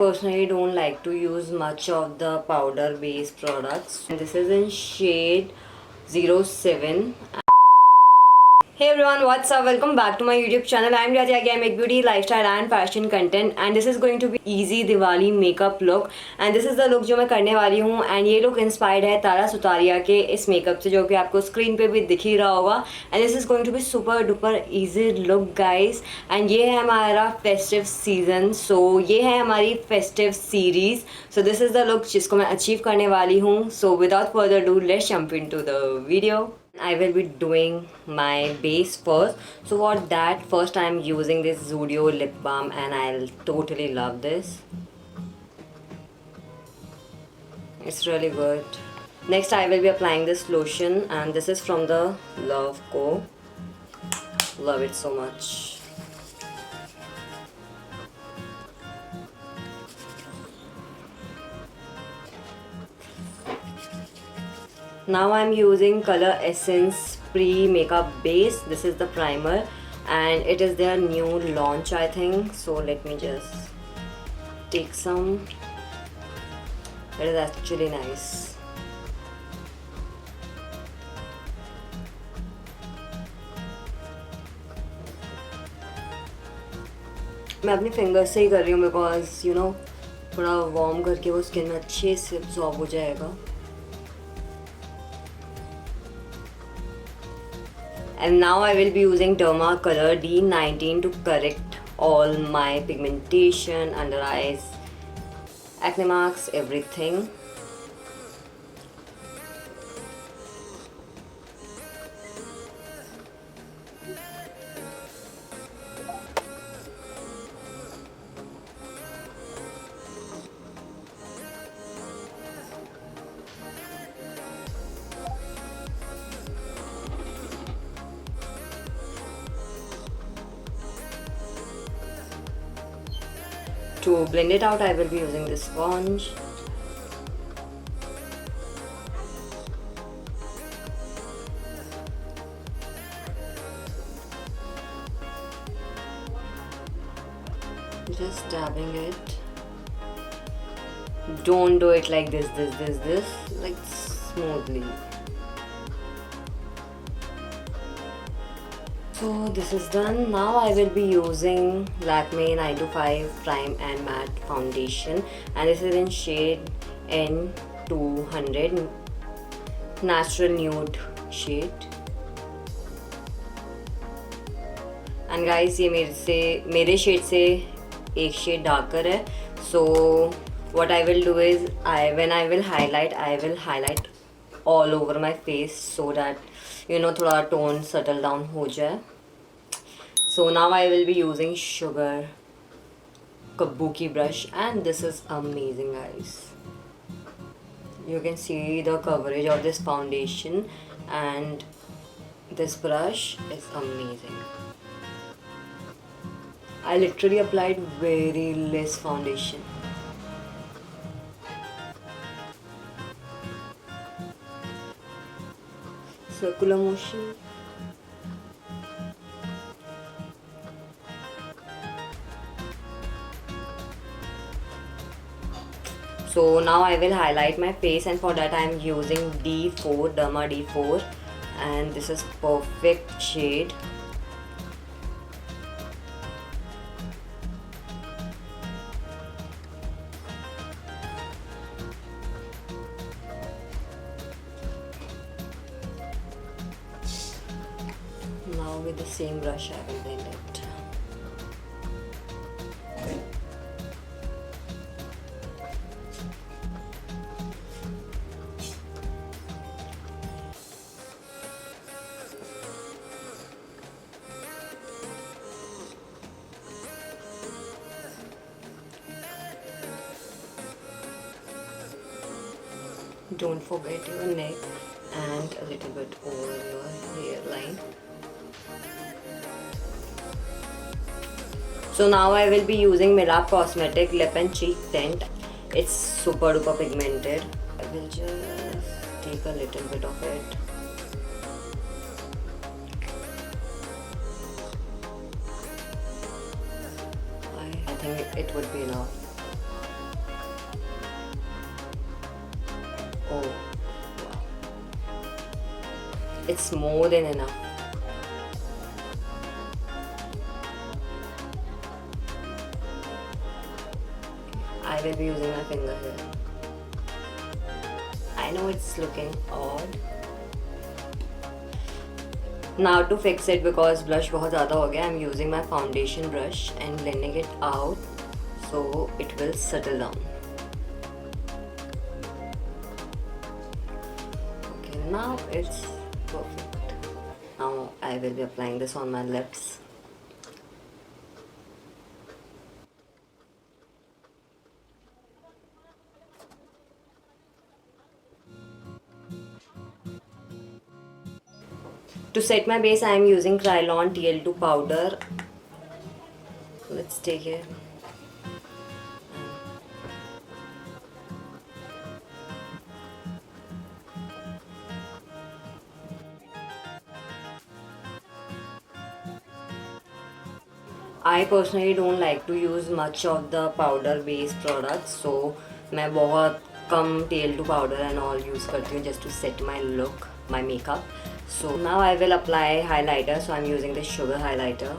Personally don't like to use much of the powder based products. And this is in shade 07. Hey everyone, what's up? Welcome back to my YouTube channel. I'm Raja. Again, I make beauty, lifestyle and fashion content, and this is going to be easy Diwali makeup look. And this is the look जो मैं करने वाली हूँ. And ये look inspired है तारा सुतारिया के इस makeup से, जो कि आपको screen पे भी दिख ही रहा होगा. And this is going to be super duper easy look guys. And ये है हमारा festive season. So ये है हमारी festive series. So this is the look जिसको मैं achieve करने वाली हूँ. So without further ado, let's jump into the video. I will be doing my base first. So for that, first I am using this Zudio lip balm, and I'll totally love this. It's really good. Next I will be applying this lotion, and this is from the Love Co. Love it so much. Now I'm using COLOURESSNCE pre-makeup base. This is the primer and it is their new launch, I think. So let me just take some. It is actually nice. मैं अपनी finger से ही कर रही हूँ because you know थोड़ा warm करके वो skin में अच्छे से एब्जॉर्ब हो जाएगा. And now I will be using Derma Color D19 to correct all my pigmentation, under eyes, acne marks, everything. To blend it out, I will be using this sponge. Just dabbing it. Don't do it like this, like smoothly. So this is done. Now I will be using Lakme 925 Prime and Matte Foundation, and this is in shade N200, natural nude shade. And guys, ये मेरे shade से एक shade darker है. So what I will do is when I will highlight all over my face so that you know थोड़ा tone settle down हो जाए. So now I will be using Sugar Kabuki brush, and this is amazing guys. You can see the coverage of this foundation, and this brush is amazing. I literally applied very less foundation. Circular motion. So now I will highlight my face, and for that I am using D4, Derma D4, and this is perfect shade. Now with the same brush I will blend it. Don't forget your neck and a little bit over your hairline. So now I will be using Milab Cosmetic Lip and Cheek Tint. It's super duper pigmented. I will just take a little bit of it. I think it would be enough. It's more than enough. I will be using my finger here. I know it's looking odd. Now to fix it, because blush बहुत ज़्यादा हो गया, I'm using my foundation brush and blending it out so it will settle down. Okay, now it's perfect. Now I will be applying this on my lips. To set my base, I am using Kryolan TL2 powder. Let's take it. I personally don't like to use much of the powder based products, so मैं बहुत कम TL2 powder and all use करती हूँ just to set my look, my makeup. So now I will apply highlighter. So I'm using this sugar highlighter.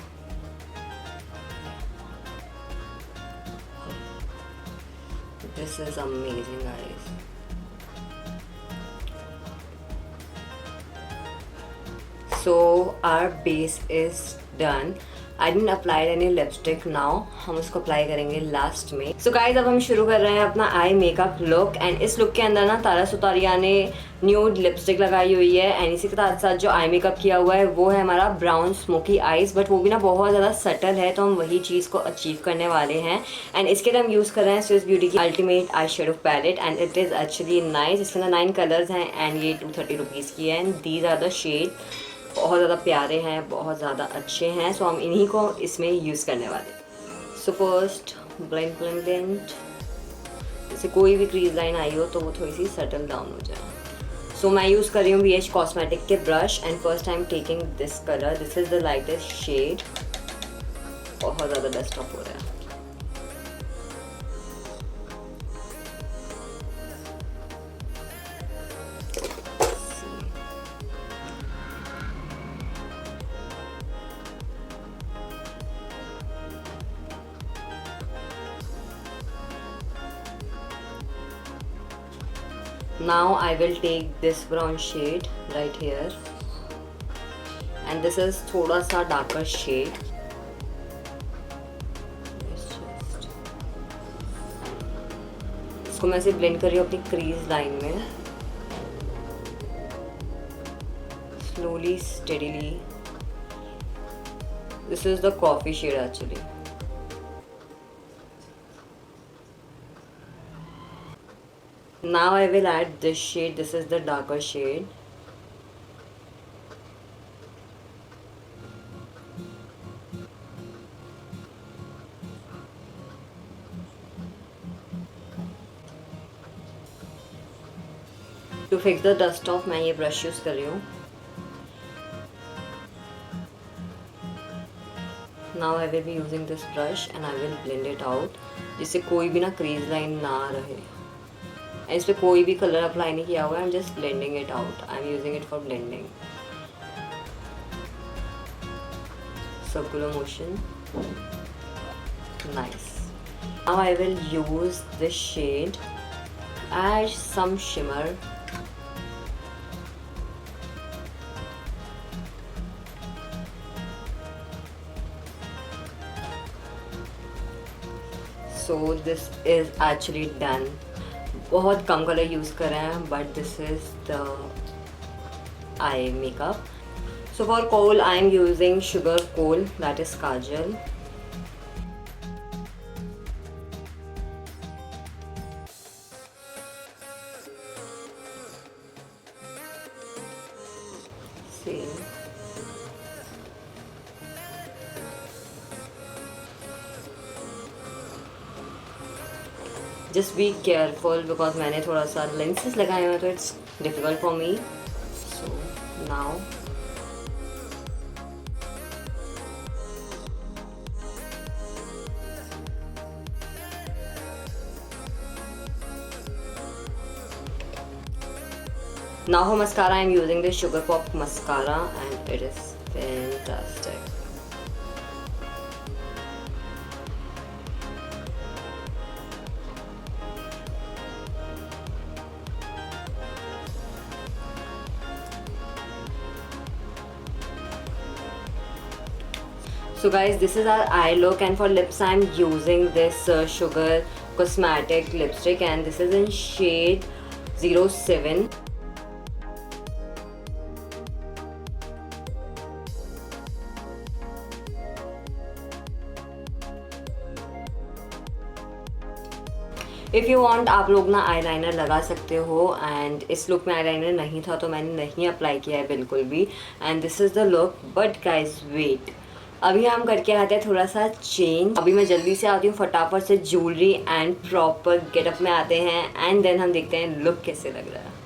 This is amazing, guys. So our base is done. I didn't apply any lipstick now. हम उसको apply करेंगे last में. So guys, अब हम शुरू कर रहे हैं अपना आई मेकअप लुक. एंड इस लुक के अंदर ना तारा सुतारिया ने न्यूड लिपस्टिक लगाई हुई है. एंड इसी के साथ साथ जो आई मेकअप किया हुआ है वो है हमारा ब्राउन स्मोकी आईज, बट वो भी ना बहुत ज़्यादा सटल है, तो हम वही चीज़ को अचीव करने वाले हैं. एंड इसके लिए हम यूज़ कर रहे हैं स्विस ब्यूटी की ultimate eye shadow palette. And it is actually nice. इसके अंदर 9 कलर्स हैं एंड ये 230 रुपीज़ की है. And these are the shade. बहुत ज़्यादा प्यारे हैं, बहुत ज़्यादा अच्छे हैं. सो हम इन्हीं को इसमें यूज़ करने वाले. So first blend blend blend. जैसे कोई भी क्रीज लाइन आई हो तो वो थोड़ी सी सेटल डाउन हो जाए. सो मैं यूज़ कर रही हूँ BH कॉस्मेटिक के brush. And first I am taking this colour. This is the lightest shade. बहुत ज़्यादा बेस्ट ऑफ हो रहा है. Now I will take this brown shade right here, and this is थोड़ा सा darker shade. इसको मैं ऐसे blend कर रही हूँ अपनी crease line में, slowly, steadily. This is the coffee shade actually. Now I will add this shade. This is the darker shade. To fix the dust off, मैं ये brush use कर रही हूँ. Now I will be using this brush and I will blend it out, जिससे कोई भी ना crease line ना रहे. इस पर कोई भी कलर अप्लाई नहीं किया हुआ है. I am just blending it out. I am using it for blending. Circular motion. Nice. Now I will use this shade, add some shimmer. So this is actually done. बहुत कम colour use कर रहे हैं, but this is the eye makeup. So for kohl I am using sugar kohl, that is kajal. Just be careful because मैंने थोड़ा सा lenses लगाए हुए हैं तो it's difficult for me. So now Now for mascara, I'm using the Sugar Pop mascara and it is fantastic. So guys, this is our eye look, and for lips I'm using this Sugar Cosmetic lipstick, and this is in shade 07. If you want आप लोग ना eyeliner लगा सकते हो, and इस look में eyeliner नहीं था तो मैंने नहीं अप्लाई किया है बिल्कुल भी, and this is the look. But guys wait, अभी हम करके आते हैं थोड़ा सा चेंज. अभी मैं जल्दी से आती हूँ, फटाफट से ज्वेलरी एंड प्रॉपर गेटअप में आते हैं, एंड देन हम देखते हैं लुक कैसे लग रहा है.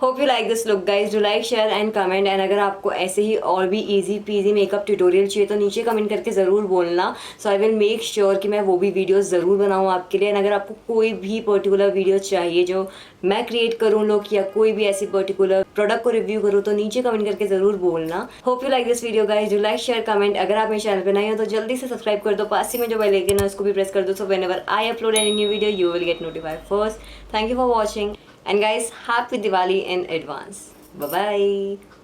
Hope you like this look guys. Do like, share and comment. And अगर आपको ऐसे ही और भी इजी पीजी मेकअप ट्यूटोरियल चाहिए तो नीचे कमेंट करके ज़रूर बोलना. सो आई विल मेक श्योर कि मैं वो भी वीडियो ज़रूर बनाऊँ आपके लिए. एंड अगर आपको कोई भी पर्टिकुलर वीडियो चाहिए जो मैं क्रिएट करूँ लुक, या कोई भी ऐसी पर्टिकुलर प्रोडक्ट को रिव्यू करूँ, तो नीचे कमेंट करके ज़रूर बोलना. Hope you like this video guys. Do like, share, comment. अगर आप मेरे चैनल पर नए हो तो जल्दी से सब्सक्राइब कर दो. पास ही में जो बेल आइकन है उसको भी प्रेस कर दो. So whenever I upload any new video you will get notified first. Thank you for watching, and guys, happy Diwali in advance. Bye bye.